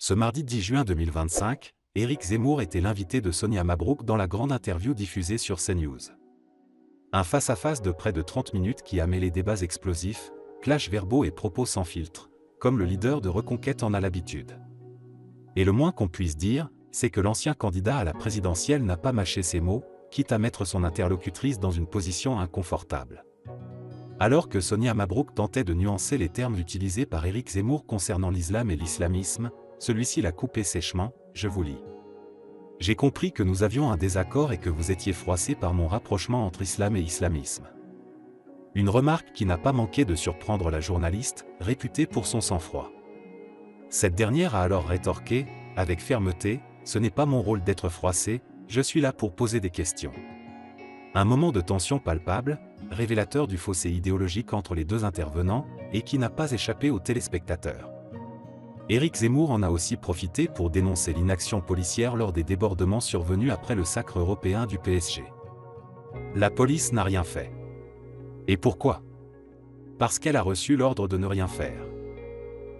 Ce mardi 10 juin 2025, Éric Zemmour était l'invité de Sonia Mabrouk dans la grande interview diffusée sur CNews. Un face-à-face de près de 30 minutes qui a mêlé débats explosifs, clashs verbaux et propos sans filtre, comme le leader de Reconquête en a l'habitude. Et le moins qu'on puisse dire, c'est que l'ancien candidat à la présidentielle n'a pas mâché ses mots, quitte à mettre son interlocutrice dans une position inconfortable. Alors que Sonia Mabrouk tentait de nuancer les termes utilisés par Éric Zemmour concernant l'islam et l'islamisme, celui-ci l'a coupé sèchement, je vous lis. J'ai compris que nous avions un désaccord et que vous étiez froissé par mon rapprochement entre islam et islamisme. Une remarque qui n'a pas manqué de surprendre la journaliste, réputée pour son sang-froid. Cette dernière a alors rétorqué, avec fermeté, ce n'est pas mon rôle d'être froissé, je suis là pour poser des questions. Un moment de tension palpable, révélateur du fossé idéologique entre les deux intervenants, et qui n'a pas échappé aux téléspectateurs. Éric Zemmour en a aussi profité pour dénoncer l'inaction policière lors des débordements survenus après le sacre européen du PSG. La police n'a rien fait. Et pourquoi? Parce qu'elle a reçu l'ordre de ne rien faire.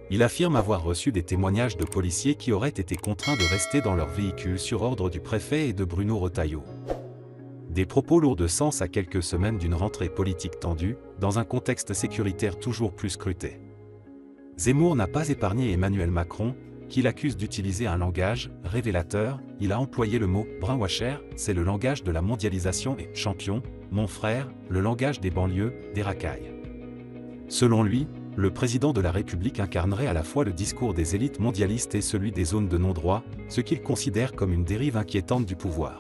Il affirme avoir reçu des témoignages de policiers qui auraient été contraints de rester dans leur véhicule sur ordre du préfet et de Bruno Retailleau. Des propos lourds de sens à quelques semaines d'une rentrée politique tendue, dans un contexte sécuritaire toujours plus scruté. Zemmour n'a pas épargné Emmanuel Macron, qu'il accuse d'utiliser un langage révélateur. Il a employé le mot « brainwasher », c'est le langage de la mondialisation, et « champion », mon frère, le langage des banlieues, des racailles. Selon lui, le président de la République incarnerait à la fois le discours des élites mondialistes et celui des zones de non-droit, ce qu'il considère comme une dérive inquiétante du pouvoir.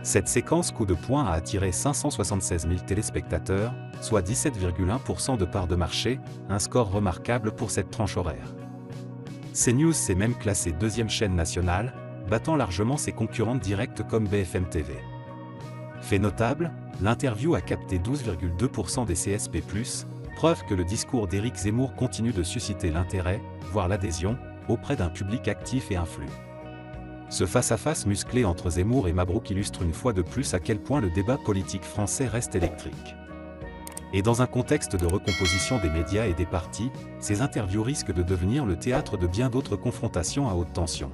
Cette séquence coup de poing a attiré 576 000 téléspectateurs, soit 17,1% de part de marché, un score remarquable pour cette tranche horaire. CNews s'est même classée deuxième chaîne nationale, battant largement ses concurrentes directes comme BFM TV. Fait notable, l'interview a capté 12,2% des CSP+, preuve que le discours d'Éric Zemmour continue de susciter l'intérêt, voire l'adhésion, auprès d'un public actif et influent. Ce face-à-face musclé entre Zemmour et Mabrouk illustre une fois de plus à quel point le débat politique français reste électrique. Et dans un contexte de recomposition des médias et des partis, ces interviews risquent de devenir le théâtre de bien d'autres confrontations à haute tension.